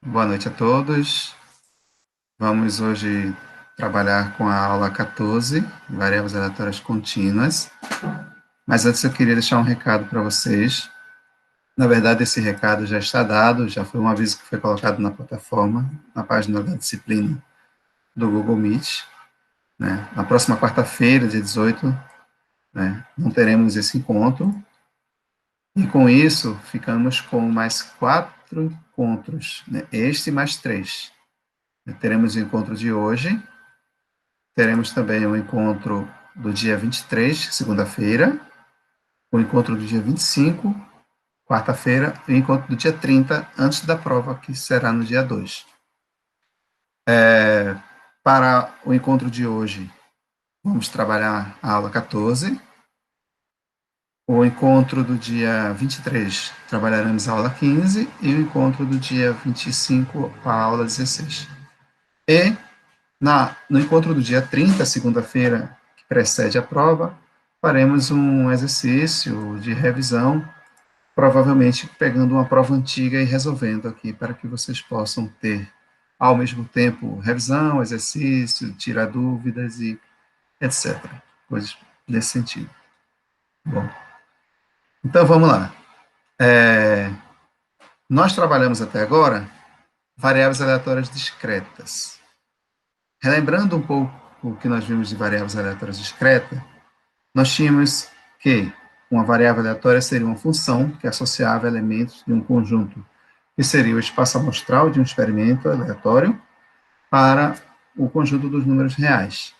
Boa noite a todos. Vamos hoje trabalhar com a aula 14, variáveis aleatórias contínuas. Mas antes eu queria deixar um recado para vocês. Na verdade, esse recado já está dado, já foi um aviso que foi colocado na plataforma, na página da disciplina do Google Meet. Né? Na próxima quarta-feira, dia 18, né, não teremos esse encontro. E com isso, ficamos com mais 4 encontros, né? Este mais 3. Teremos o encontro de hoje. Teremos também o encontro do dia 23, segunda-feira, o encontro do dia 25, quarta-feira, e o encontro do dia 30, antes da prova, que será no dia 2. Para o encontro de hoje, vamos trabalhar a aula 14. O encontro do dia 23, trabalharemos a aula 15, e o encontro do dia 25, a aula 16. E no encontro do dia 30, segunda-feira, que precede a prova, faremos um exercício de revisão, provavelmente pegando uma prova antiga e resolvendo aqui, para que vocês possam ter, ao mesmo tempo, revisão, exercício, tirar dúvidas e etc. Coisas nesse sentido. Bom, então vamos lá. Nós trabalhamos até agora variáveis aleatórias discretas. Relembrando um pouco o que nós vimos de variáveis aleatórias discretas, nós tínhamos que uma variável aleatória seria uma função que associava elementos de um conjunto, que seria o espaço amostral de um experimento aleatório, para o conjunto dos números reais.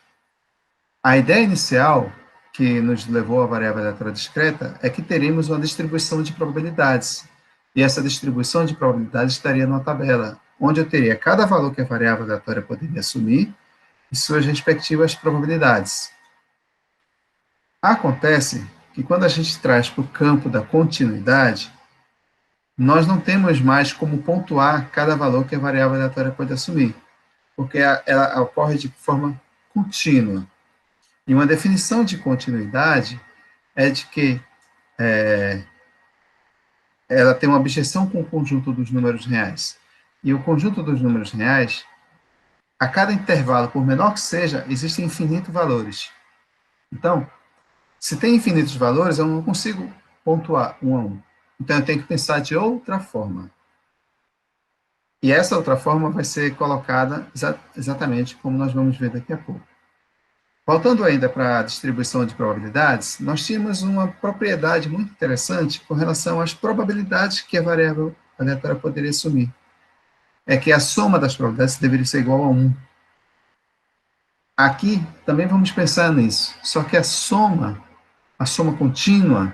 A ideia inicial que nos levou à variável aleatória discreta é que teríamos uma distribuição de probabilidades, e essa distribuição de probabilidades estaria numa tabela, onde eu teria cada valor que a variável aleatória poderia assumir e suas respectivas probabilidades. Acontece que quando a gente traz para o campo da continuidade, nós não temos mais como pontuar cada valor que a variável aleatória pode assumir, porque ela ocorre de forma contínua. E uma definição de continuidade é de que ela tem uma objeção com o conjunto dos números reais. E o conjunto dos números reais, a cada intervalo, por menor que seja, existem infinitos valores. Então, se tem infinitos valores, eu não consigo pontuar um a um. Então, eu tenho que pensar de outra forma. E essa outra forma vai ser colocada exatamente como nós vamos ver daqui a pouco. Voltando ainda para a distribuição de probabilidades, nós tínhamos uma propriedade muito interessante com relação às probabilidades que a variável aleatória poderia assumir. É que a soma das probabilidades deveria ser igual a 1. Aqui também vamos pensar nisso, só que a soma contínua,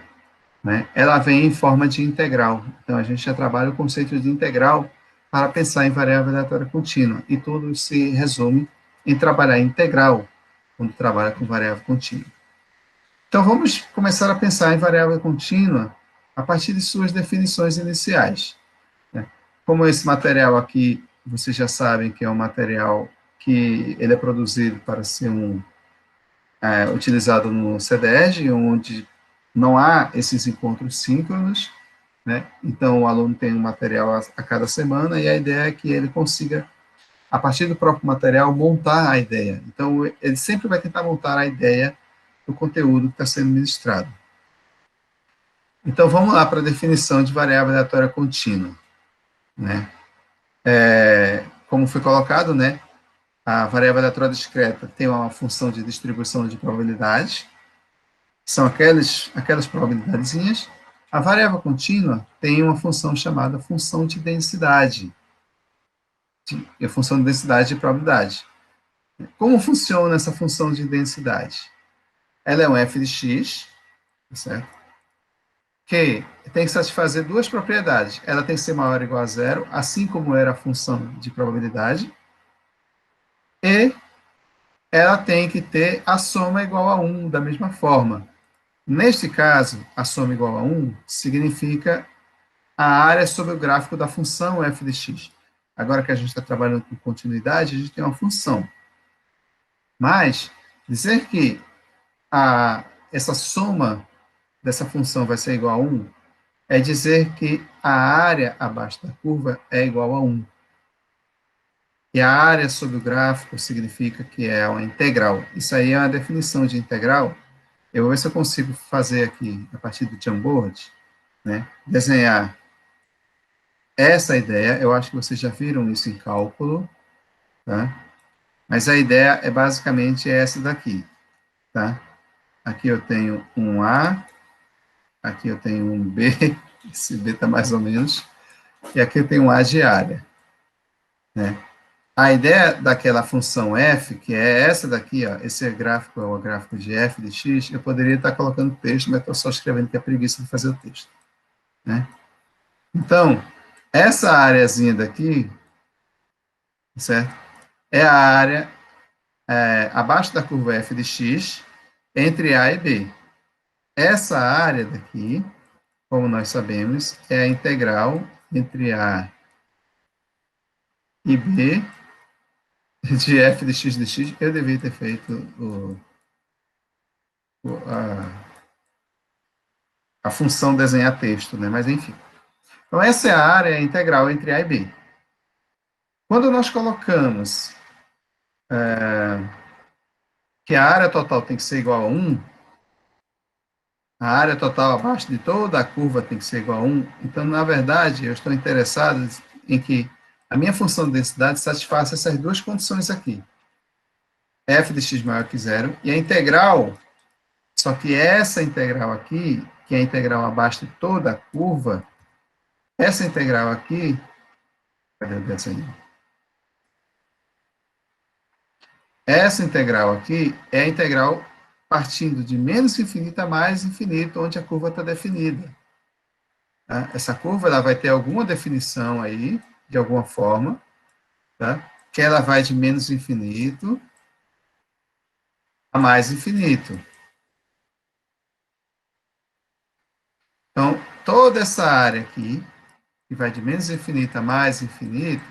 né, ela vem em forma de integral. Então, a gente já trabalha o conceito de integral para pensar em variável aleatória contínua, e tudo se resume em trabalhar integral, quando trabalha com variável contínua. Então, vamos começar a pensar em variável contínua a partir de suas definições iniciais. Né? Como esse material aqui, vocês já sabem que é um material que ele é produzido para ser utilizado no CDEG, onde não há esses encontros síncronos, né? Então, o aluno tem um material a cada semana, e a ideia é que ele consiga, a partir do próprio material, montar a ideia. Então, ele sempre vai tentar montar a ideia do conteúdo que está sendo ministrado. Então, vamos lá para a definição de variável aleatória contínua. Né? Como foi colocado, né, a variável aleatória discreta tem uma função de distribuição de probabilidades, são aquelas probabilidadezinhas. A variável contínua tem uma função chamada função de densidade, a função de densidade de probabilidade. Como funciona essa função de densidade? Ela é um f de x, certo? Que tem que satisfazer duas propriedades. Ela tem que ser maior ou igual a zero, assim como era a função de probabilidade, e ela tem que ter a soma igual a 1, da mesma forma. Neste caso, a soma igual a 1 significa a área sobre o gráfico da função f de x. Agora que a gente está trabalhando com continuidade, a gente tem uma função. Mas, dizer que essa soma dessa função vai ser igual a 1 é dizer que a área abaixo da curva é igual a 1. E a área sobre o gráfico significa que é uma integral. Isso aí é uma definição de integral. Eu vou ver se eu consigo fazer aqui, a partir do Jamboard, né, desenhar essa ideia. Eu acho que vocês já viram isso em cálculo, tá? Mas a ideia é basicamente essa daqui, tá? Aqui eu tenho um A, aqui eu tenho um B, esse B está mais ou menos, e aqui eu tenho um A de área, né? A ideia daquela função f, que é essa daqui, ó, esse gráfico é o gráfico de f de x, eu poderia estar colocando texto, mas estou só escrevendo que é preguiça de fazer o texto, né? Então, essa áreazinha daqui, certo? É a área abaixo da curva f de x, entre a e b. Essa área daqui, como nós sabemos, é a integral entre a e b de f de x. Eu devia ter feito a função desenhar texto, né? Mas enfim. Então, essa é a área integral entre A e B. Quando nós colocamos que a área total tem que ser igual a 1, a área total abaixo de toda a curva tem que ser igual a 1, então, na verdade, eu estou interessado em que a minha função de densidade satisfaça essas duas condições aqui. F de x maior que zero, e a integral, só que essa integral aqui, que é a integral abaixo de toda a curva, essa integral aqui, cadê o desenho? Essa integral aqui é a integral partindo de menos infinito a mais infinito, onde a curva está definida. Tá? Essa curva ela vai ter alguma definição aí, de alguma forma, tá? Que ela vai de menos infinito a mais infinito. Então, toda essa área aqui, que vai de menos infinito a mais infinito,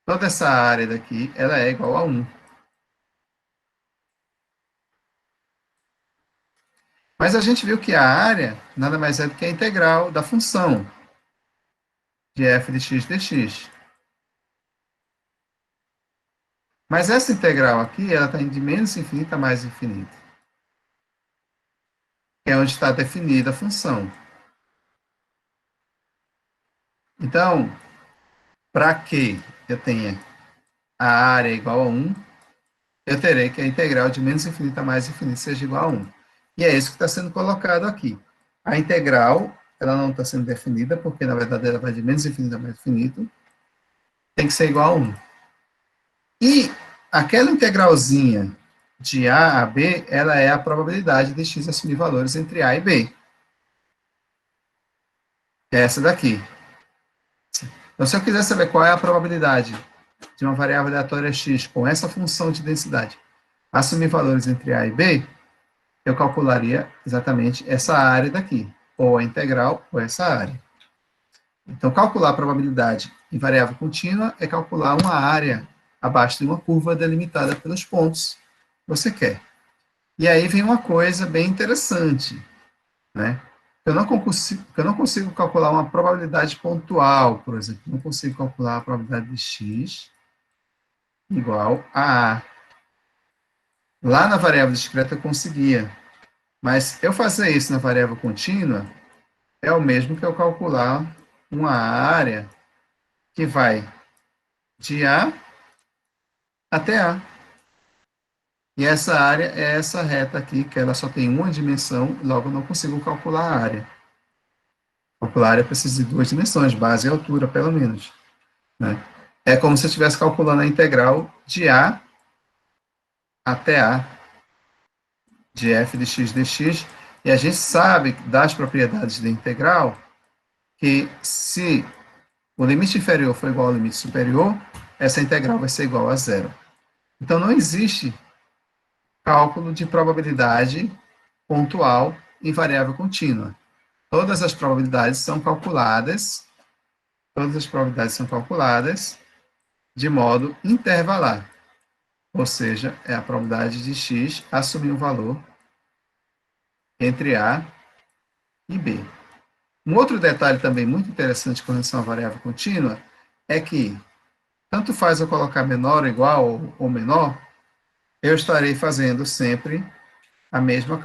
toda essa área daqui, ela é igual a 1. Mas a gente viu que a área nada mais é do que a integral da função de f de x dx. Mas essa integral aqui, ela está indo de menos infinito a mais infinito, que é onde está definida a função. Então, para que eu tenha a área igual a 1, eu terei que a integral de menos infinito a mais infinito seja igual a 1. E é isso que está sendo colocado aqui. A integral, ela não está sendo definida, porque, na verdade, ela vai de menos infinito a mais infinito, tem que ser igual a 1. E aquela integralzinha de A a B, ela é a probabilidade de x assumir valores entre A e B. Que é essa daqui. Então, se eu quiser saber qual é a probabilidade de uma variável aleatória x com essa função de densidade assumir valores entre A e B, eu calcularia exatamente essa área daqui, ou a integral, ou essa área. Então, calcular a probabilidade em variável contínua é calcular uma área abaixo de uma curva delimitada pelos pontos que você quer. E aí vem uma coisa bem interessante, né? Eu não consigo calcular uma probabilidade pontual, por exemplo. Não consigo calcular a probabilidade de x igual a A. Lá na variável discreta eu conseguia. Mas eu fazer isso na variável contínua é o mesmo que eu calcular uma área que vai de A até A. E essa área é essa reta aqui, que ela só tem uma dimensão, logo eu não consigo calcular a área. Calcular a área precisa de duas dimensões, base e altura, pelo menos. Né? É como se eu estivesse calculando a integral de A até A, de f de x dx, e a gente sabe das propriedades da integral que se o limite inferior for igual ao limite superior, essa integral vai ser igual a zero. Então, não existe cálculo de probabilidade pontual em variável contínua. Todas as probabilidades são calculadas de modo intervalar, ou seja, é a probabilidade de x assumir um valor entre A e B. Um outro detalhe também muito interessante com relação à variável contínua é que tanto faz eu colocar menor, igual ou menor, eu estarei fazendo sempre o mesmo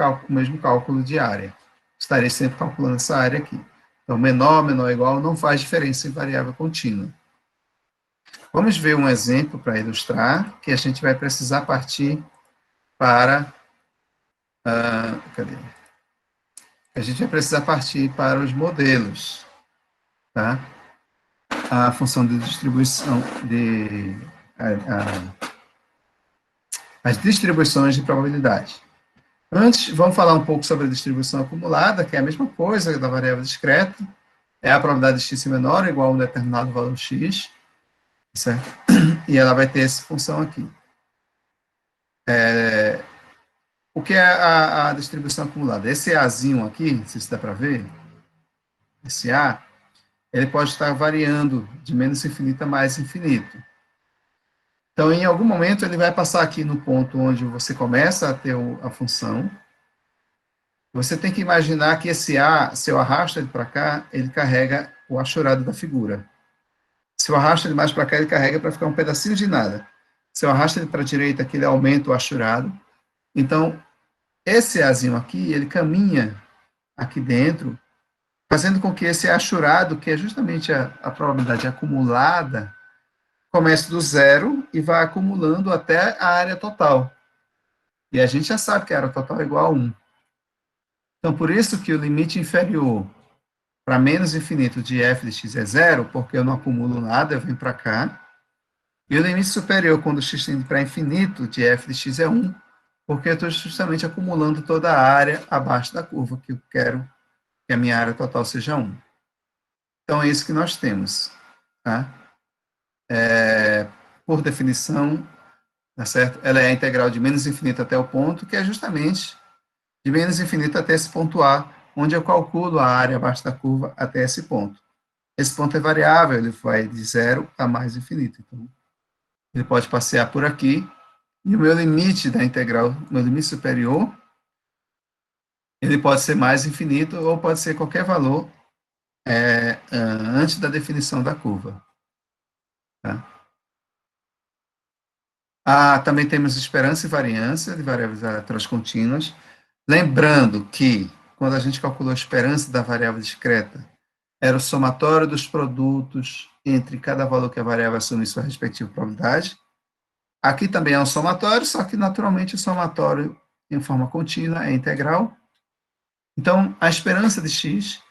cálculo de área. Estarei sempre calculando essa área aqui. Então, menor, menor, igual, não faz diferença em variável contínua. Vamos ver um exemplo para ilustrar, que a gente vai precisar partir para... cadê? A gente vai precisar partir para os modelos, tá? A função de distribuição, as distribuições de probabilidade. Antes, vamos falar um pouco sobre a distribuição acumulada, que é a mesma coisa da variável discreta. É a probabilidade de x ser menor ou igual a um determinado valor x, certo? E ela vai ter essa função aqui. O que é a distribuição acumulada? Esse Azinho aqui, não sei se dá para ver, esse A, ele pode estar variando de menos infinito a mais infinito. Então, em algum momento, ele vai passar aqui no ponto onde você começa a ter a função. Você tem que imaginar que esse A, se eu arrasto ele para cá, ele carrega o achurado da figura. Se eu arrasto ele mais para cá, ele carrega para ficar um pedacinho de nada. Se eu arrasto ele para a direita, aqui ele aumenta o achurado. Então, esse Azinho aqui, ele caminha aqui dentro, fazendo com que esse achurado, que é justamente a probabilidade acumulada, comece do zero e vá acumulando até a área total. E a gente já sabe que a área total é igual a 1. Então, por isso que o limite inferior para menos infinito de f de x é zero, porque eu não acumulo nada, eu venho para cá. E o limite superior, quando x tende para infinito, de f de x é 1, porque eu estou justamente acumulando toda a área abaixo da curva, que eu quero que a minha área total seja 1. Então, é isso que nós temos. Tá? Por definição, tá certo? Ela é a integral de menos infinito até o ponto, que é justamente de menos infinito até esse ponto A, onde eu calculo a área abaixo da curva até esse ponto. Esse ponto é variável, ele vai de zero a mais infinito. Então, ele pode passear por aqui, e o meu limite da integral, meu limite superior, ele pode ser mais infinito ou pode ser qualquer valor antes da definição da curva. Tá? Também temos esperança e variância de variáveis aleatórias contínuas. Lembrando que, quando a gente calculou a esperança da variável discreta, era o somatório dos produtos entre cada valor que a variável assume sua respectiva probabilidade. Aqui também é um somatório, só que naturalmente o somatório em forma contínua é integral. Então, a esperança de x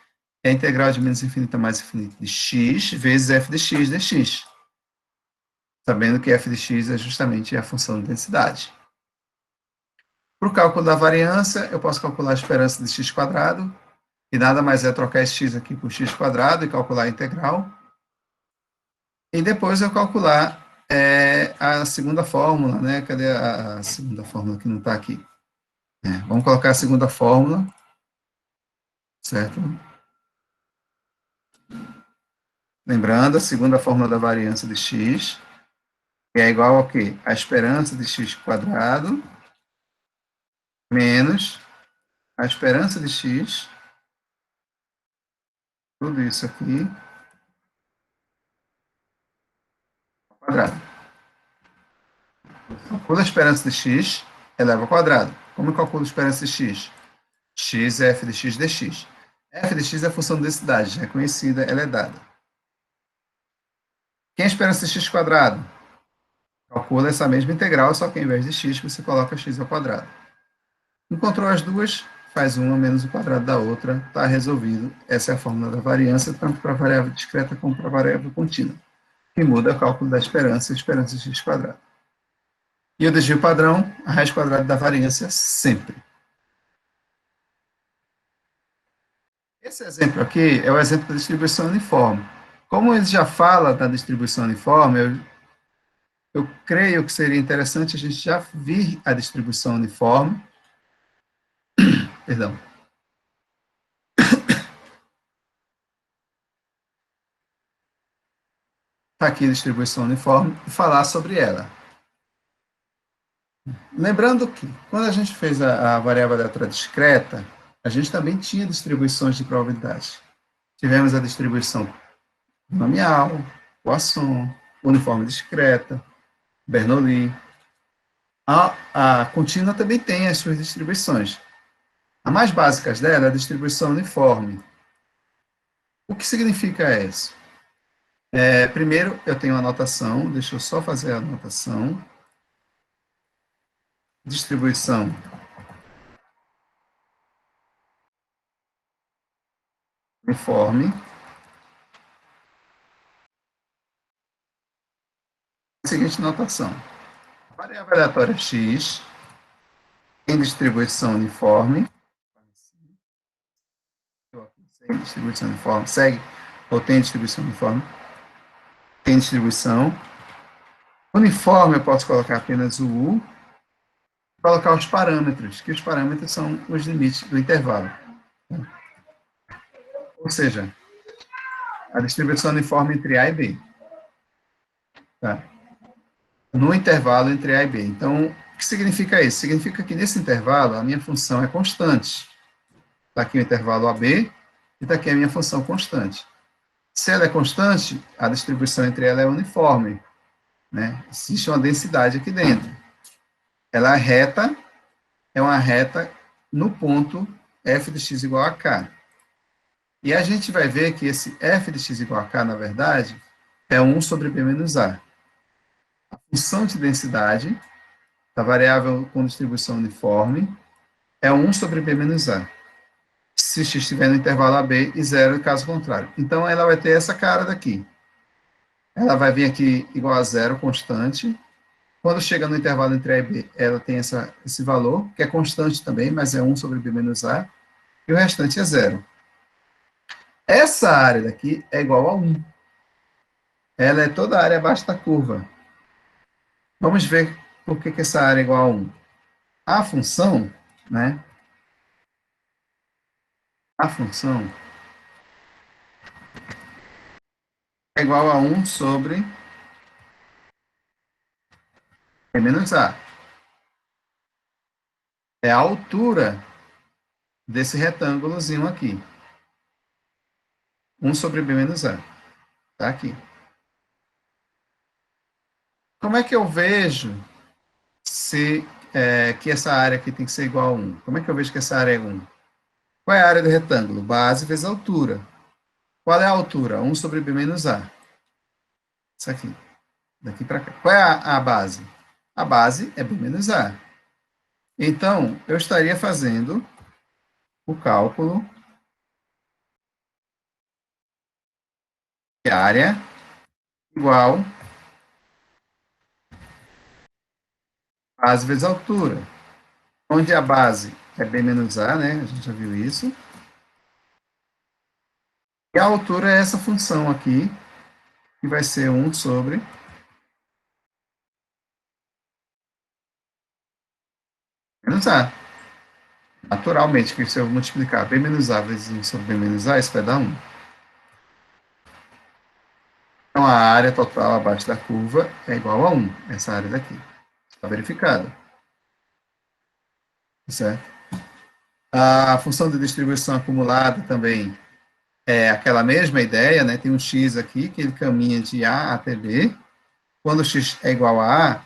é a integral de menos infinito a mais infinito de x vezes f de x dx. Sabendo que f de x é justamente a função de densidade. Para o cálculo da variância, eu posso calcular a esperança de x quadrado, e nada mais é trocar esse x aqui por x quadrado e calcular a integral. E depois eu calcular a segunda fórmula, né? Cadê a segunda fórmula que não está aqui? Vamos colocar a segunda fórmula, certo? Lembrando, a segunda fórmula da variância de x é igual ao quê? A esperança de x quadrado menos a esperança de x, tudo isso aqui, ao quadrado. Calculo a esperança de x eleva ao quadrado. Como eu calculo a esperança de x? X é f de x dx. F de x é a função de densidade, já é conhecida, ela é dada. Quem é a esperança de x quadrado? Calcula essa mesma integral, só que ao invés de x, você coloca x ao quadrado. Encontrou as duas, faz uma menos o quadrado da outra, está resolvido. Essa é a fórmula da variância, tanto para a variável discreta como para a variável contínua, que muda o cálculo da esperança e esperança de x quadrado. E o desvio padrão, a raiz quadrada da variância, sempre. Esse exemplo aqui é o exemplo da distribuição uniforme. Como ele já fala da distribuição uniforme, eu creio que seria interessante a gente já vir a distribuição uniforme. Perdão. Está aqui a distribuição uniforme e falar sobre ela. Lembrando que, quando a gente fez a variável aleatória discreta, a gente também tinha distribuições de probabilidade. Tivemos a distribuição binomial, Poisson, uniforme discreta, Bernoulli. A contínua também tem as suas distribuições. A mais básica dela é a distribuição uniforme. O que significa isso? Primeiro, eu tenho a anotação, deixa eu só fazer a anotação. Distribuição uniforme. Seguinte notação. A variável aleatória x tem distribuição uniforme. Segue distribuição uniforme. Segue ou tem distribuição uniforme? Tem distribuição. Uniforme, eu posso colocar apenas o U. Colocar os parâmetros, que os parâmetros são os limites do intervalo. Ou seja, a distribuição uniforme entre A e B. Tá? No intervalo entre A e B. Então, o que significa isso? Significa que nesse intervalo a minha função é constante. Está aqui o intervalo AB e está aqui a minha função constante. Se ela é constante, a distribuição entre ela é uniforme. Né? Existe uma densidade aqui dentro. Ela é uma reta no ponto f de x igual a k. E a gente vai ver que esse f de x igual a k, na verdade, é 1 sobre b menos a. A função de densidade da variável com distribuição uniforme é 1 sobre b menos a. Se x estiver no intervalo AB e 0, caso contrário. Então, ela vai ter essa cara daqui. Ela vai vir aqui igual a 0, constante. Quando chega no intervalo entre A e B, ela tem esse valor, que é constante também, mas é 1 sobre b menos a, e o restante é 0. Essa área daqui é igual a 1. Ela é toda a área abaixo da curva. Vamos ver por que essa área é igual a 1. A função, né? A função é igual a 1 sobre b menos a. É a altura desse retângulozinho aqui. 1 sobre b menos a. Está aqui. Como é que eu vejo que essa área aqui tem que ser igual a 1? Como é que eu vejo que essa área é 1? Qual é a área do retângulo? Base vezes altura. Qual é a altura? 1 sobre b menos a. Isso aqui. Daqui para cá. Qual é a base? A base é b menos a. Então, eu estaria fazendo o cálculo de área igual a base vezes altura. Onde a base é b menos a, né? A gente já viu isso. E a altura é essa função aqui, que vai ser 1 sobre menos a. Naturalmente, que se eu multiplicar b menos a vezes 1 sobre b menos a, isso vai dar 1. Então, a área total abaixo da curva é igual a 1, essa área daqui. Está verificado. Certo? A função de distribuição acumulada também é aquela mesma ideia, né? Tem um x aqui, que ele caminha de A até B. Quando x é igual a A,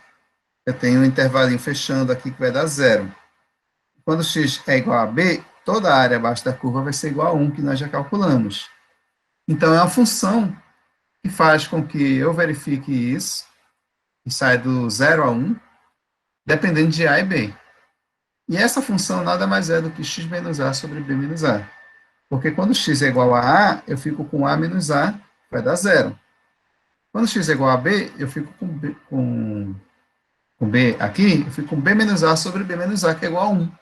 eu tenho um intervalinho fechando aqui que vai dar 0. Quando x é igual a B, toda a área abaixo da curva vai ser igual a 1, que nós já calculamos. Então, é uma função que faz com que eu verifique isso, e sai do 0 a 1, dependendo de A e B. E essa função nada mais é do que x menos A sobre B menos A. Porque quando x é igual a A, eu fico com A menos A, vai dar 0. Quando x é igual a B, eu fico com B aqui, eu fico com B menos A sobre B menos A, que é igual a 1.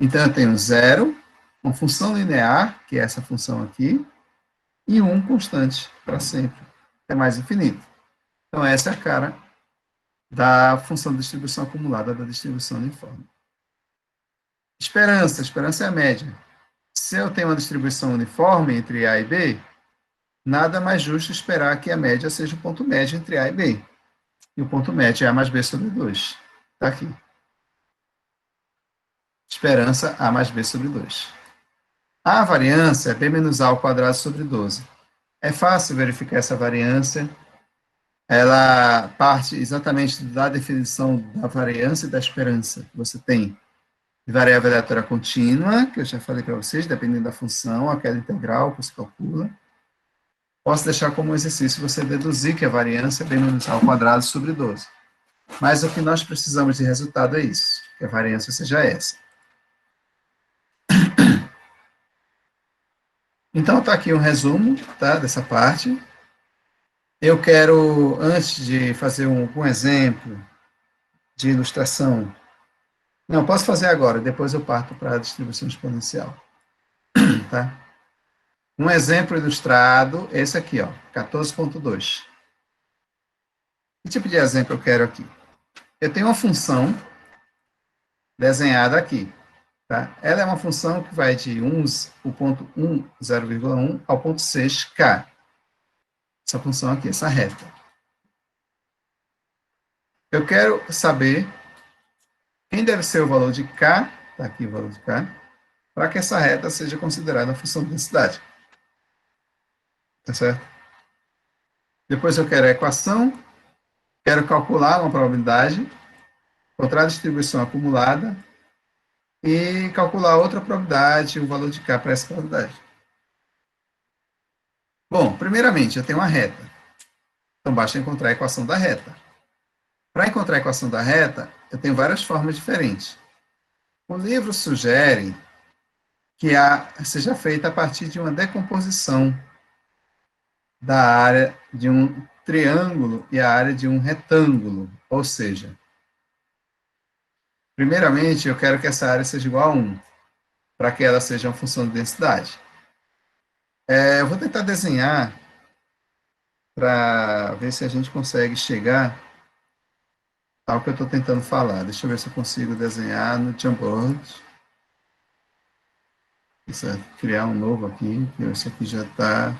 Então, eu tenho 0, uma função linear, que é essa função aqui, e 1 constante, para sempre, até mais infinito. Então, essa é a cara da função de distribuição acumulada da distribuição uniforme. Esperança é a média. Se eu tenho uma distribuição uniforme entre A e B, nada mais justo esperar que a média seja o ponto médio entre A e B. E o ponto médio é A mais B sobre 2. Está aqui. Esperança, A mais B sobre 2. A variância é B menos A ao quadrado sobre 12. É fácil verificar essa variância ela parte exatamente da definição da variância e da esperança que você tem de variável aleatória contínua, que eu já falei para vocês, dependendo da função, aquela integral que você calcula. Posso deixar como exercício você deduzir que a variância é b menos a ao quadrado sobre 12. Mas o que nós precisamos de resultado é isso, que a variância seja essa. Então, está aqui um resumo, tá, dessa parte. Eu quero, antes de fazer um exemplo de ilustração, não, posso fazer agora, depois eu parto para a distribuição exponencial. Tá? Um exemplo ilustrado, esse aqui, ó, 14.2. Que tipo de exemplo eu quero aqui? Eu tenho uma função desenhada aqui. Tá? Ela é uma função que vai de o ponto 1, 0,1 ao ponto 6, k. Essa função aqui, essa reta. Eu quero saber quem deve ser o valor de k, está aqui o valor de k, para que essa reta seja considerada uma função de densidade. Tá certo? Depois eu quero a equação, quero calcular uma probabilidade, encontrar a distribuição acumulada e calcular outra probabilidade, o valor de k para essa probabilidade. Bom, primeiramente, eu tenho uma reta. Então, basta encontrar a equação da reta. Para encontrar a equação da reta, eu tenho várias formas diferentes. O livro sugere que seja feita a partir de uma decomposição da área de um triângulo e a área de um retângulo. Ou seja, primeiramente, eu quero que essa área seja igual a 1, para que ela seja uma função de densidade. Eu vou tentar desenhar para ver se a gente consegue chegar ao que eu estou tentando falar. Deixa eu ver se eu consigo desenhar no Jamboard. Criar um novo aqui, que esse aqui já está.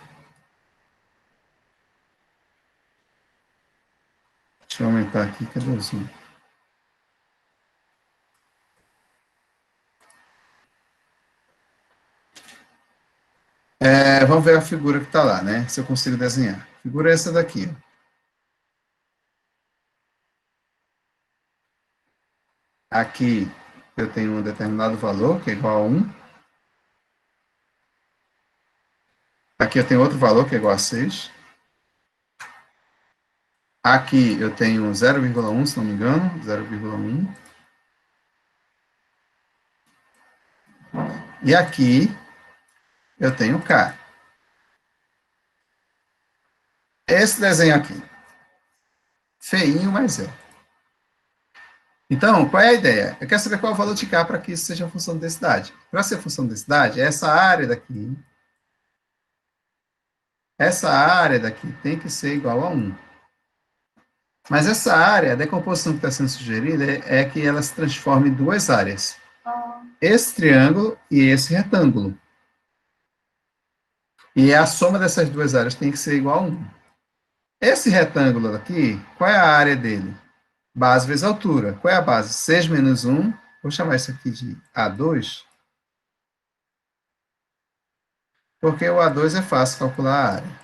Deixa eu aumentar aqui, cadê o zoom? Vamos ver a figura que está lá, né? Se eu consigo desenhar. A figura é essa daqui. Ó. Aqui eu tenho um determinado valor, que é igual a 1. Aqui eu tenho outro valor, que é igual a 6. Aqui eu tenho 0,1, se não me engano, 0,1. E aqui eu tenho K. Esse desenho aqui. Feinho, mas é. Então, qual é a ideia? Eu quero saber qual é o valor de K para que isso seja uma função de densidade. Para ser função de densidade, essa área daqui tem que ser igual a 1. Mas essa área, a decomposição que está sendo sugerida é que ela se transforme em duas áreas. Esse triângulo e esse retângulo. E a soma dessas duas áreas tem que ser igual a 1. Esse retângulo aqui, qual é a área dele? Base vezes altura. Qual é a base? 6 menos 1. Vou chamar isso aqui de A2. Porque o A2 é fácil calcular a área.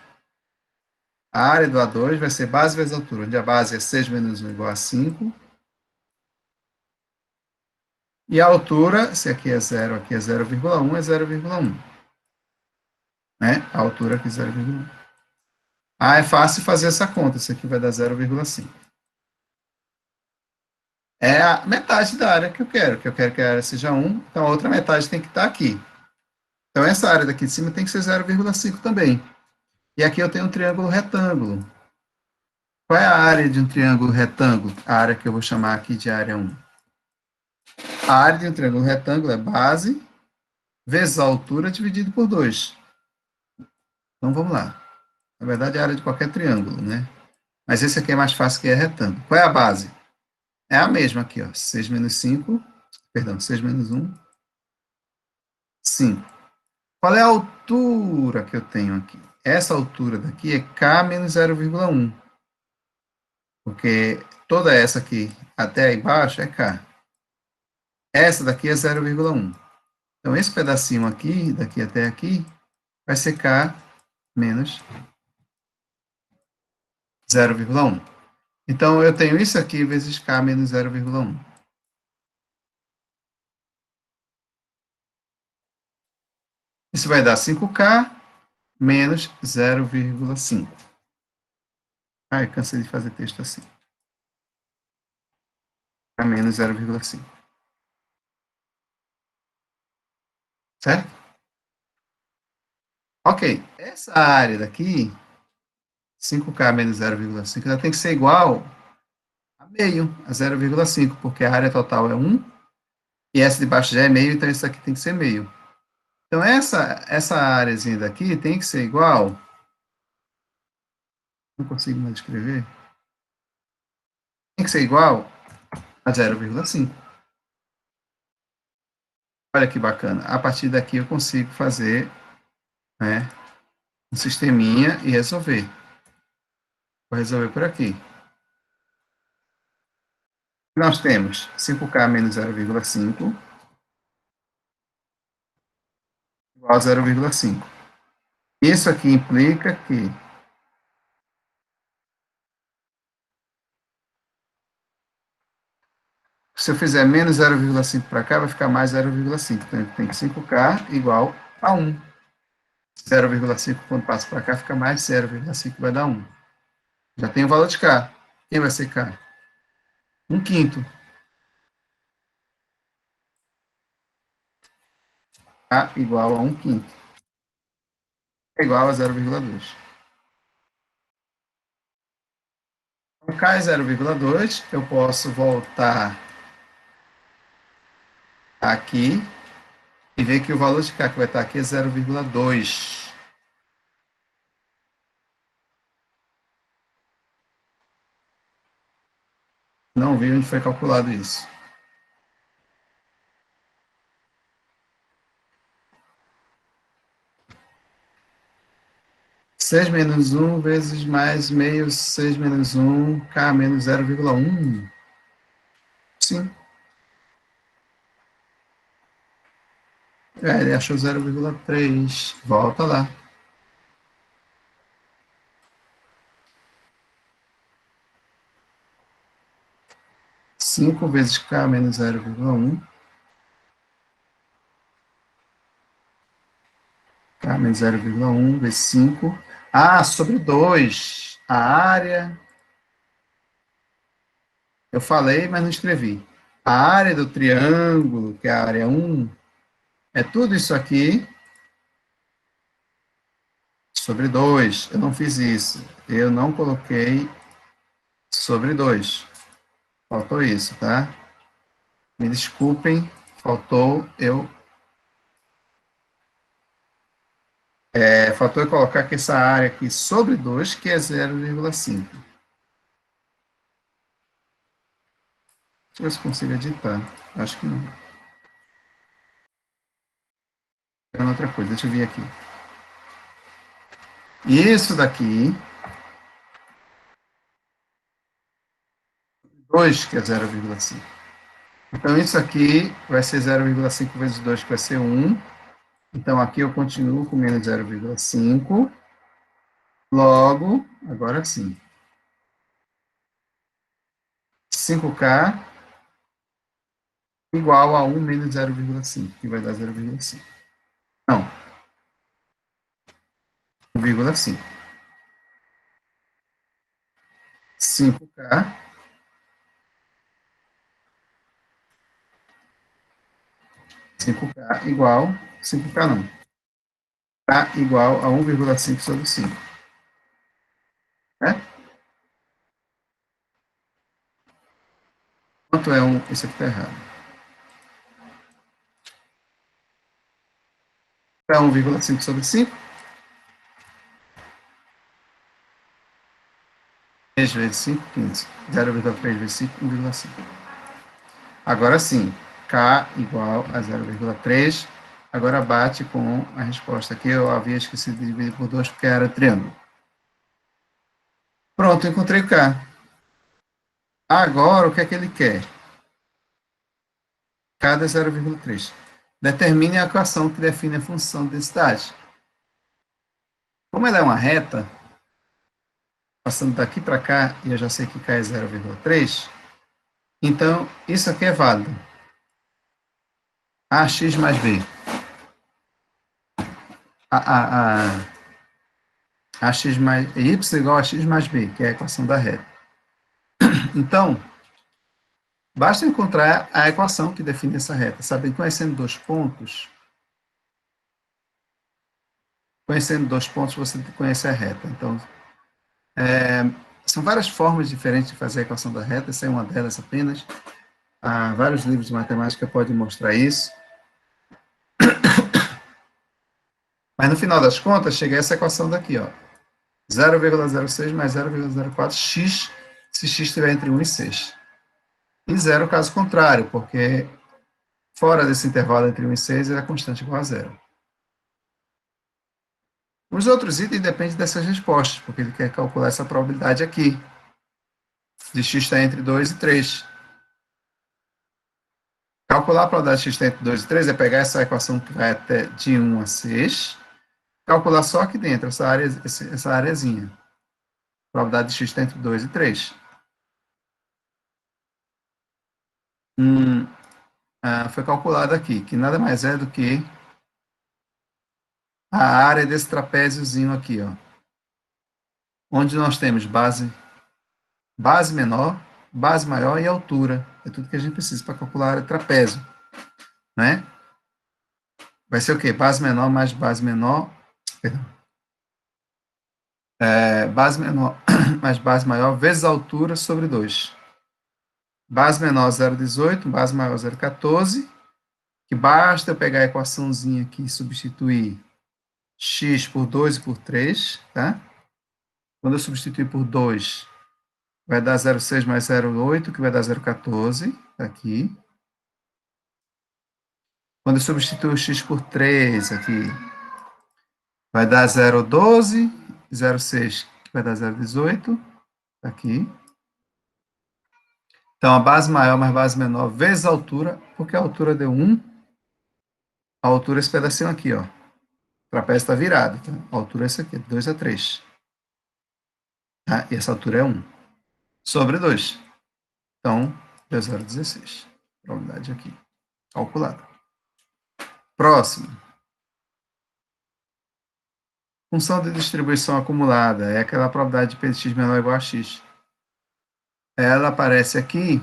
A área do A2 vai ser base vezes altura, onde a base é 6 menos 1 igual a 5. E a altura, se aqui é 0, aqui é 0,1, é 0,1. Né? A altura aqui é 0,1. É fácil fazer essa conta, isso aqui vai dar 0,5. É a metade da área que eu quero que a área seja 1, então a outra metade tem que estar aqui. Então essa área daqui de cima tem que ser 0,5 também. E aqui eu tenho um triângulo retângulo. Qual é a área de um triângulo retângulo? A área que eu vou chamar aqui de área 1. A área de um triângulo retângulo é base vezes a altura dividido por 2. Então, vamos lá. Na verdade, é a área de qualquer triângulo, né? Mas esse aqui é mais fácil que é retângulo. Qual é a base? É a mesma aqui, ó. 6 menos 5. Perdão, 6 menos 1. 5. Qual é a altura que eu tenho aqui? Essa altura daqui é K menos 0,1. Porque toda essa aqui até aí embaixo é K. Essa daqui é 0,1. Então, esse pedacinho aqui, daqui até aqui, vai ser K menos 0,1. Então, eu tenho isso aqui vezes K menos 0,1. Isso vai dar 5K menos 0,5. Ai, cansei de fazer texto assim. K menos 0,5. Certo? Ok. Essa área daqui, 5K menos 0,5, ela tem que ser igual a meio, a 0,5, porque a área total é 1, e essa de baixo já é meio, então isso aqui tem que ser meio. Então, essa áreazinha daqui tem que ser igual, não consigo mais escrever, tem que ser igual a 0,5. Olha que bacana. A partir daqui eu consigo fazer, né, um sisteminha e resolver. Vou resolver por aqui. Nós temos 5K menos 0,5 igual a 0,5. Isso aqui implica que, se eu fizer menos 0,5 para cá, vai ficar mais 0,5. Então, tem 5K igual a 1. 0,5 quando passa para cá, fica mais 0,5, vai dar 1. Já tem o valor de K. Quem vai ser K? 1 quinto. K igual a 1 quinto. É igual a 0,2. Então, K é 0,2. Eu posso voltar aqui e ver que o valor de K que vai estar aqui é 0,2. Não vi onde foi calculado isso. 6 menos 1 vezes mais meio 6 menos 1, K menos 0,1. Sim. Ele achou 0,3. Volta lá. 5 vezes K menos 0,1. K menos 0,1 vezes 5. Ah, sobre 2. A área. Eu falei, mas não escrevi. A área do triângulo, que é a área 1, é tudo isso aqui sobre 2. Eu não fiz isso. Eu não coloquei sobre 2. Faltou isso, tá? Me desculpem, faltou faltou eu colocar aqui essa área aqui sobre 2, que é 0,5. Deixa eu ver se consigo editar. Acho que não. É outra coisa, deixa eu vir aqui. Isso daqui, 2, que é 0,5. Então, isso aqui vai ser 0,5 vezes 2, que vai ser 1. Então, aqui eu continuo com menos 0,5. Logo, agora sim. 5K igual a 1 menos 0,5, que vai dar 0,5. Não, 1,5. 5K 5K igual, 5K não, K igual a 1,5 sobre 5. Né? Quanto é um? Isso aqui está errado. É 1,5 sobre 5. 3 vezes 5, 15. 0,3 vezes 5, 1,5. Agora sim, K igual a 0,3. Agora bate com a resposta aqui. Eu havia esquecido de dividir por 2 porque era triângulo. Pronto, encontrei o K. Agora, o que é que ele quer? Cada 0,3. Determine a equação que define a função de densidade. Como ela é uma reta, passando daqui para cá, e eu já sei que K é 0,3, então isso aqui é válido. AX mais B. AX mais, Y igual a X mais B, que é a equação da reta. Então, basta encontrar a equação que define essa reta. Sabe, conhecendo dois pontos, você conhece a reta. Então, são várias formas diferentes de fazer a equação da reta, essa é uma delas apenas. Há vários livros de matemática que podem mostrar isso. Mas no final das contas, chega a essa equação daqui, ó. 0,06 mais 0,04 x, se x estiver entre 1 e 6. E zero caso contrário, porque fora desse intervalo entre 1 e 6 é a constante igual a zero. Os outros itens dependem dessas respostas, porque ele quer calcular essa probabilidade aqui, de x estar entre 2 e 3. Calcular a probabilidade de x estar entre 2 e 3 é pegar essa equação que vai até de 1 a 6, calcular só aqui dentro, essa areazinha. Probabilidade de x estar entre 2 e 3. Foi calculado aqui, que nada mais é do que a área desse trapéziozinho aqui, ó, onde nós temos base menor, base maior e altura. É tudo que a gente precisa para calcular a área do trapézio, né? Vai ser o quê? Base menor mais base menor, perdão, base menor mais base maior vezes a altura sobre 2. Base menor 0,18, base maior 0,14, que basta eu pegar a equaçãozinha aqui e substituir x por 2 e por 3, tá? Quando eu substituir por 2, vai dar 0,6 mais 0,8, que vai dar 0,14, tá aqui. Quando eu substituir o x por 3 aqui, vai dar 0,12, 0,6, que vai dar 0,18, tá aqui. Então, a base maior mais base menor vezes a altura, porque a altura deu 1, a altura é esse pedacinho aqui, ó. O trapézio está virado, tá? A altura é essa aqui, 2 a 3. Tá? E essa altura é 1. Sobre 2. Então, deu 0,16. Probabilidade aqui, calculada. Próximo. Função de distribuição acumulada é aquela probabilidade de Px menor ou igual a x. Ela aparece aqui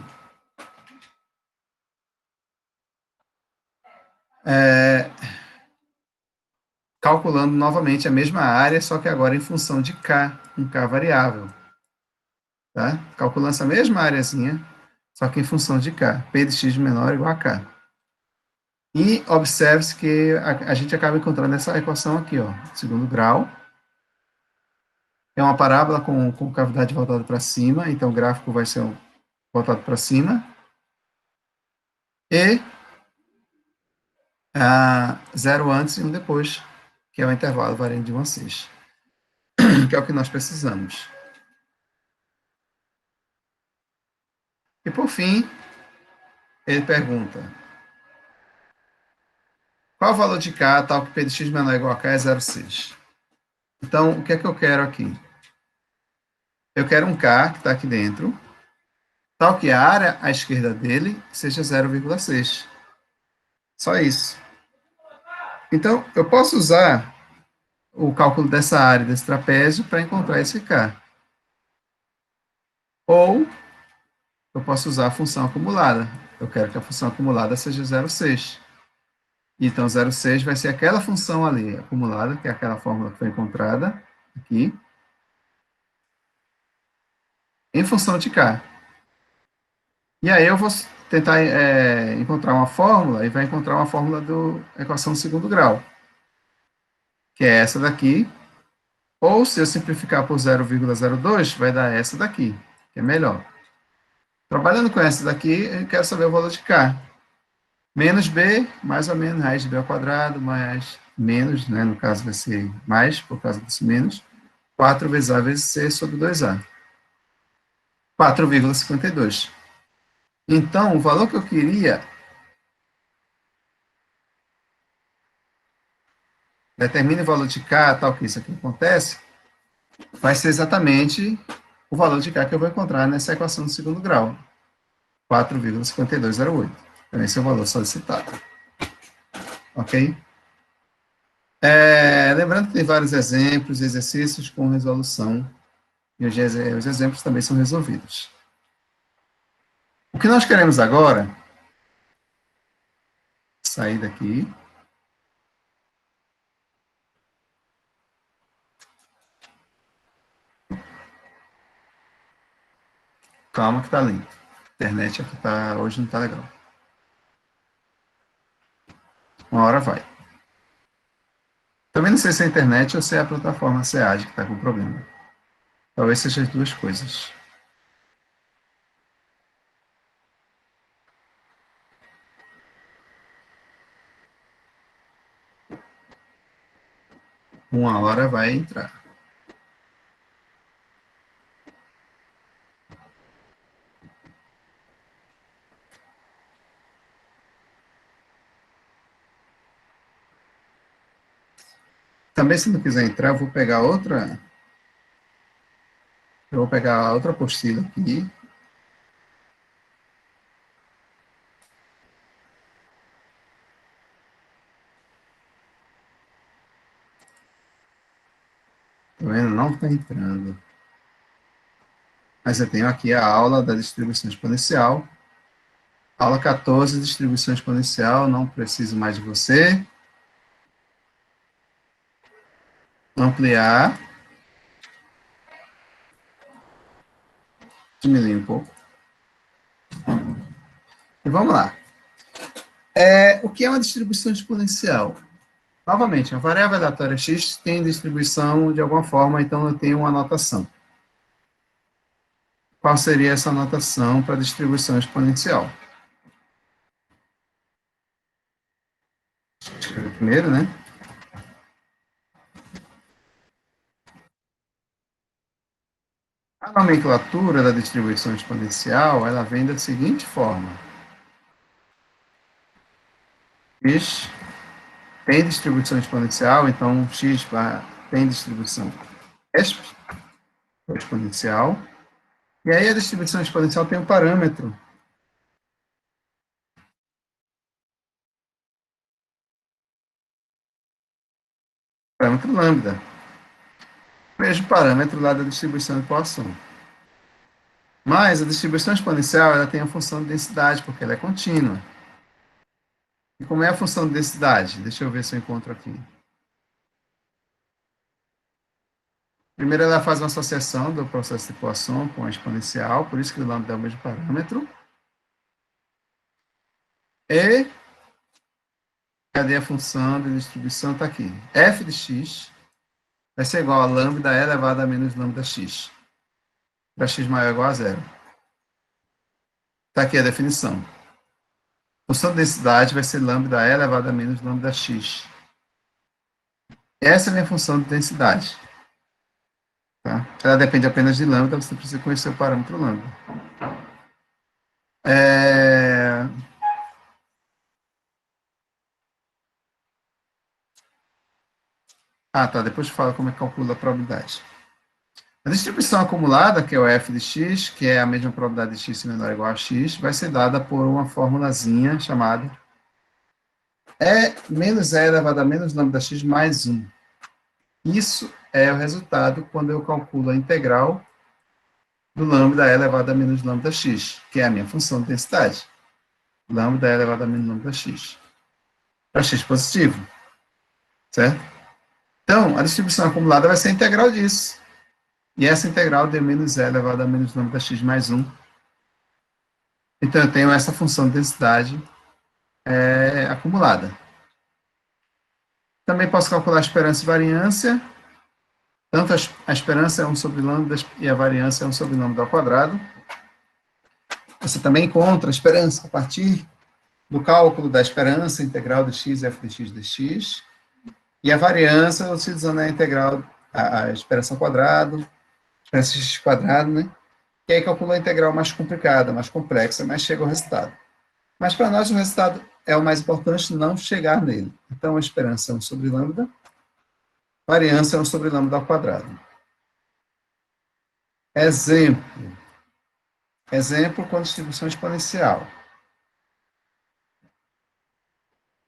calculando novamente a mesma área, só que agora em função de k, um k variável. Tá? Calculando essa mesma areazinha, só que em função de k. P de x menor ou igual a k. E observe-se que a gente acaba encontrando essa equação aqui, ó, segundo grau. É uma parábola com cavidade voltada para cima, então o gráfico vai ser voltado para cima. E zero antes e um depois, que é o intervalo variando de 1 a 6, que é o que nós precisamos. E por fim, ele pergunta: qual o valor de k tal que p de x menor ou igual a k é 0,6? Então, o que é que eu quero aqui? Eu quero um k que está aqui dentro, tal que a área à esquerda dele seja 0,6. Só isso. Então, eu posso usar o cálculo dessa área desse trapézio para encontrar esse k. Ou eu posso usar a função acumulada. Eu quero que a função acumulada seja 0,6. Então, 0,6 vai ser aquela função ali acumulada, que é aquela fórmula que foi encontrada aqui, em função de k. E aí eu vou tentar encontrar uma fórmula, e vai encontrar uma fórmula da equação de segundo grau, que é essa daqui, ou se eu simplificar por 0,02, vai dar essa daqui, que é melhor. Trabalhando com essa daqui, eu quero saber o valor de k. Menos b, mais ou menos, raiz de b ao quadrado, mais menos, né, no caso vai ser mais, por causa desse menos, 4 vezes a vezes c sobre 2a. 4,52. Então, o valor que eu queria, determine o valor de k, tal que isso aqui acontece, vai ser exatamente o valor de K que eu vou encontrar nessa equação do segundo grau, 4,5208. Então, esse é o valor solicitado. Ok? Lembrando que tem vários exemplos, exercícios com resolução, e os exemplos também são resolvidos. O que nós queremos agora, sair daqui, calma que tá lento. A internet aqui hoje não tá legal. Uma hora vai. Também não sei se é a internet ou se é a plataforma SEAD que está com problema. Talvez seja as duas coisas. Uma hora vai entrar. Também, se não quiser entrar, eu vou pegar outra. Eu vou pegar outra apostila aqui. Tá vendo? Não está entrando. Mas eu tenho aqui a aula da distribuição exponencial. Aula 14, distribuição exponencial. Não preciso mais de você. Ampliar. Diminuir um pouco. E vamos lá. O que é uma distribuição exponencial? Novamente, a variável aleatória x tem distribuição de alguma forma, então eu tenho uma anotação. Qual seria essa anotação para a distribuição exponencial? Escrever primeiro, né? A nomenclatura da distribuição exponencial, ela vem da seguinte forma. X tem distribuição exponencial, então x tem distribuição exponencial. E aí a distribuição exponencial tem um parâmetro. Parâmetro lambda. O mesmo parâmetro lá da distribuição de Poisson. Mas a distribuição exponencial ela tem a função de densidade, porque ela é contínua. E como é a função de densidade? Deixa eu ver se eu encontro aqui. Primeiro, ela faz uma associação do processo de Poisson com a exponencial, por isso que o lambda é o mesmo parâmetro. E cadê a função de distribuição? Está aqui. F de x vai ser igual a lambda elevado a menos lambda x. Para x maior ou igual a zero. Está aqui a definição. A função de densidade vai ser lambda elevado a menos lambda x. Essa é a minha função de densidade. Tá? Ela depende apenas de lambda, você precisa conhecer o parâmetro lambda. Tá. Depois fala como é que calcula a probabilidade. A distribuição acumulada, que é o f de x, que é a mesma probabilidade de x menor ou igual a x, vai ser dada por uma formulazinha chamada menos e elevado a menos lambda x mais 1. Isso é o resultado quando eu calculo a integral do lambda elevado a menos lambda x, que é a minha função de densidade. Lambda elevado a menos lambda x. Para x positivo. Certo? Então, a distribuição acumulada vai ser a integral disso. E essa integral de menos e elevado a menos lambda x mais 1. Então, eu tenho essa função de densidade acumulada. Também posso calcular a esperança e variância. Tanto a esperança é 1 sobre lambda e a variância é 1 sobre lambda ao quadrado. Você também encontra a esperança a partir do cálculo da esperança integral de x, f de x dx. E a variância utilizando a integral, a esperança ao quadrado, esperança x quadrado, né? E aí calcula a integral mais complicada, mais complexa, mas chega ao resultado. Mas para nós o resultado é o mais importante, não chegar nele. Então a esperança é 1 sobre lambda, variância é 1 sobre lambda ao quadrado. Exemplo. Exemplo com distribuição exponencial.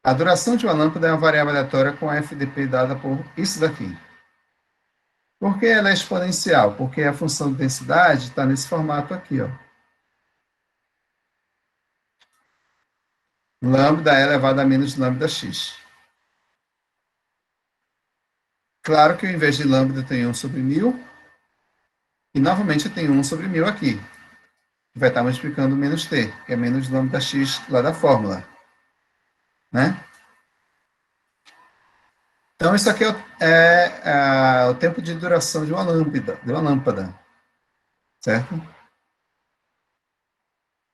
A duração de uma lâmpada é uma variável aleatória com a FDP dada por isso daqui. Por que ela é exponencial? Porque a função de densidade está nesse formato aqui, ó. Lambda é elevado a menos lambda x. Claro que ao invés de lambda eu tenho 1 sobre 1000, e novamente eu tenho 1 sobre 1000 aqui, que vai estar multiplicando menos t, que é menos lambda x lá da fórmula. Né? Então, isso aqui é o tempo de duração de uma lâmpada, certo?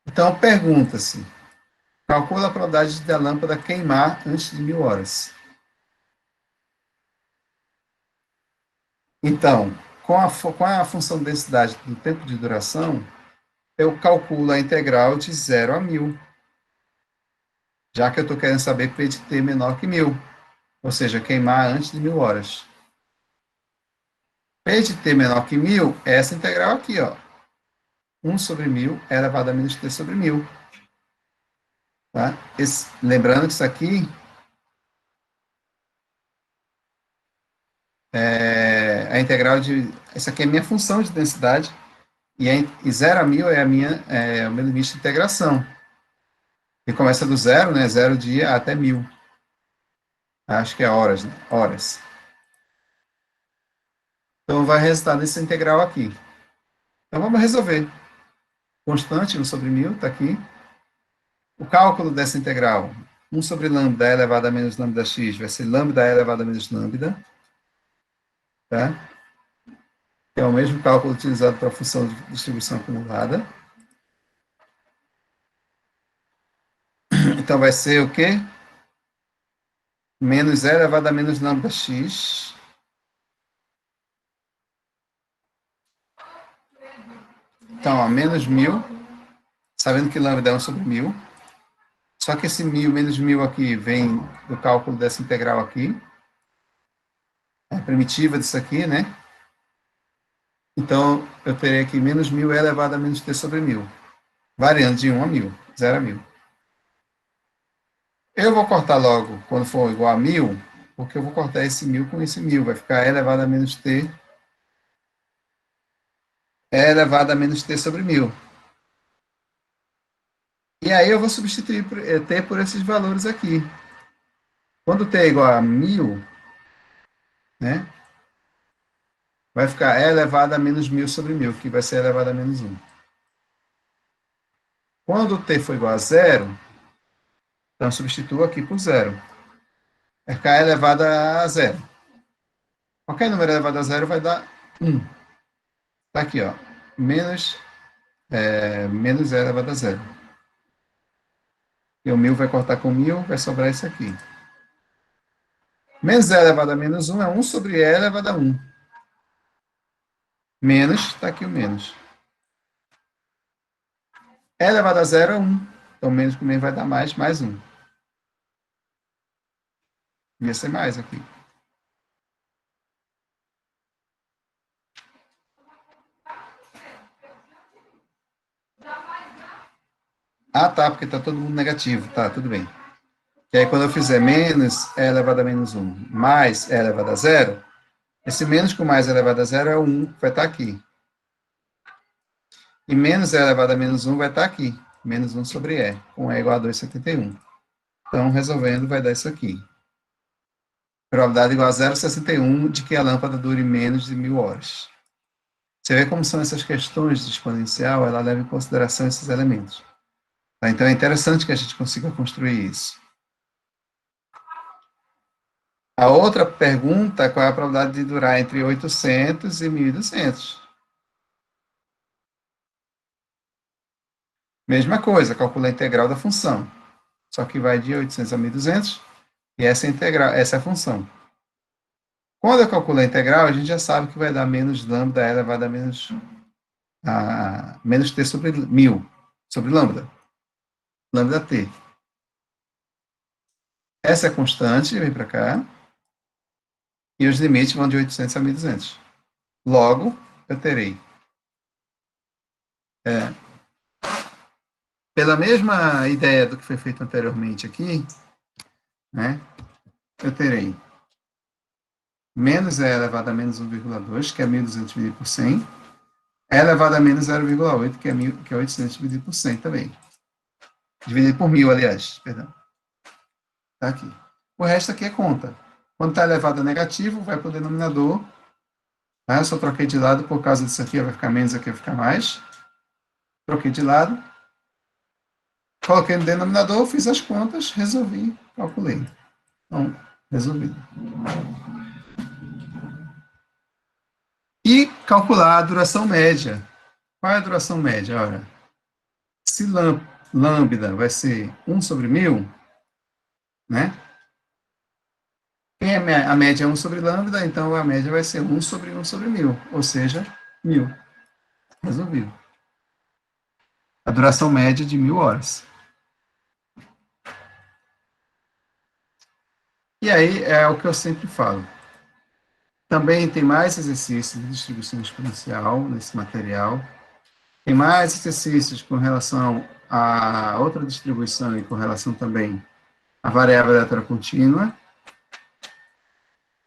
Então, pergunta-se, calcula a probabilidade da lâmpada queimar antes de 1000 horas. Então, com a função de densidade do tempo de duração, eu calculo a integral de 0 a 1000, já que eu estou querendo saber P de T menor que 1000, ou seja, queimar antes de 1000 horas. P de T menor que 1000 é essa integral aqui, ó. 1 sobre 1000 é elevado a menos T sobre 1000. Tá? Lembrando que isso aqui é a integral de... Isso aqui é a minha função de densidade, e 0 a 1000 é o meu limite de integração. E começa do zero, né? 0 dia até 1000. Acho que é horas, né? Horas. Então, vai resultar nessa integral aqui. Então, vamos resolver. Constante, 1 sobre 1000, está aqui. O cálculo dessa integral, 1 sobre lambda elevado a menos lambda x, vai ser lambda elevado a menos lambda. Tá? Que é o mesmo cálculo utilizado para a função de distribuição acumulada. Então, vai ser o quê? Menos e elevado a menos lambda x. Então, ó, menos 1000, sabendo que lambda é 1 sobre 1000. Só que esse 1000 menos 1000 aqui vem do cálculo dessa integral aqui. É a primitiva disso aqui, né? Então, eu terei aqui menos 1000 elevado a menos t sobre 1000. Variando de 1 a 1000, 0 a 1000. Eu vou cortar logo, quando for igual a 1000, porque eu vou cortar esse 1000 com esse 1000. Vai ficar e elevado a menos t, e elevado a menos t sobre 1000. E aí eu vou substituir t por esses valores aqui. Quando t é igual a 1000, né, vai ficar e elevado a menos 1000 sobre 1000, que vai ser elevado a menos 1. Quando t for igual a zero, então substituo aqui por zero. Vai ficar elevado a zero. Qualquer número elevado a zero vai dar 1. Está aqui, ó. Menos e elevado a zero. E o 1000 vai cortar com 1000, vai sobrar isso aqui. Menos e elevado a menos 1 é 1 sobre e elevado a 1. Menos, está aqui o menos. E elevado a zero é 1. Então, menos com menos vai dar mais 1. Ia ser mais aqui. Ah, tá, porque está todo mundo negativo. Tá, tudo bem. E aí, quando eu fizer menos e elevado a menos 1 mais e elevado a zero, esse menos com mais elevado a zero é 1, vai estar aqui. E menos e elevado a menos 1 vai estar aqui. Menos 1 sobre e, com e igual a 2,71. Então, resolvendo, vai dar isso aqui. Probabilidade igual a 0,61 de que a lâmpada dure menos de 1000 horas. Você vê como são essas questões de exponencial, ela leva em consideração esses elementos. Tá? Então, é interessante que a gente consiga construir isso. A outra pergunta é qual é a probabilidade de durar entre 800 e 1200. Mesma coisa, calcula a integral da função. Só que vai de 800 a 1200, e essa é a integral, essa é a função. Quando eu calculo a integral, a gente já sabe que vai dar menos lambda elevado a menos t sobre 1000, sobre lambda. Lambda t. Essa é constante, vem para cá. E os limites vão de 800 a 1200. Logo, eu terei Pela mesma ideia do que foi feito anteriormente aqui, né, eu terei menos e elevado a menos 1,2, que é 1.200 dividido por 100, e elevado a menos 0,8, que é 800 dividido por 100 também. Dividido por 1.000, aliás, perdão. Está aqui. O resto aqui é conta. Quando está elevado a negativo, vai para o denominador. Tá? Eu só troquei de lado por causa disso aqui, vai ficar menos, aqui vai ficar mais. Troquei de lado. Coloquei no denominador, fiz as contas, resolvi, calculei. Então, resolvido. E calcular a duração média. Qual é a duração média? Olha, se lambda vai ser 1 sobre 1.000, né? A média é 1 sobre lambda, então a média vai ser 1 sobre 1 sobre 1.000, ou seja, 1.000. Resolvido. A duração média de 1.000 horas. E aí é o que eu sempre falo. Também tem mais exercícios de distribuição exponencial nesse material. Tem mais exercícios com relação a outra distribuição e com relação também à variável aleatória contínua.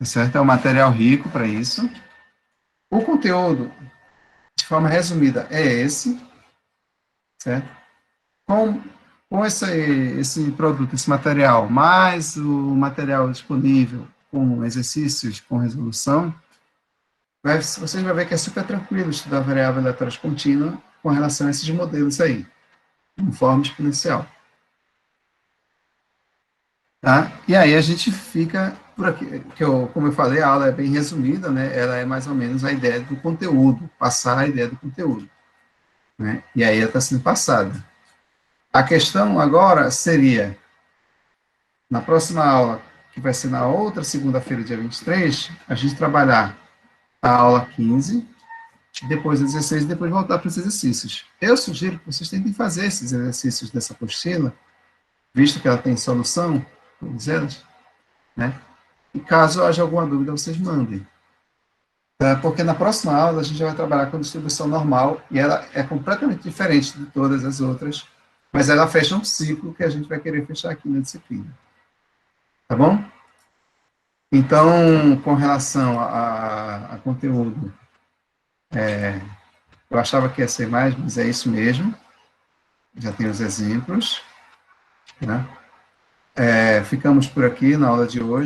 Certo? É um material rico para isso. O conteúdo, de forma resumida, é esse. Certo? Com esse produto, esse material, mais o material disponível com exercícios com resolução, vocês vão ver que é super tranquilo estudar variável aleatória contínua com relação a esses modelos aí, em forma exponencial. Tá? E aí a gente fica por aqui, como eu falei, a aula é bem resumida, né? Ela é mais ou menos a ideia do conteúdo, passar a ideia do conteúdo. Né? E aí ela está sendo passada. A questão agora seria, na próxima aula, que vai ser na outra segunda-feira, dia 23, a gente trabalhar a aula 15, depois 16 e depois voltar para os exercícios. Eu sugiro que vocês tentem fazer esses exercícios dessa apostila, visto que ela tem solução, todas elas, né? E caso haja alguma dúvida, vocês mandem. Porque na próxima aula a gente vai trabalhar com distribuição normal e ela é completamente diferente de todas as outras, mas ela fecha um ciclo que a gente vai querer fechar aqui na disciplina. Tá bom? Então, com relação a conteúdo, eu achava que ia ser mais, mas é isso mesmo. Já tem os exemplos. Né? Ficamos por aqui na aula de hoje.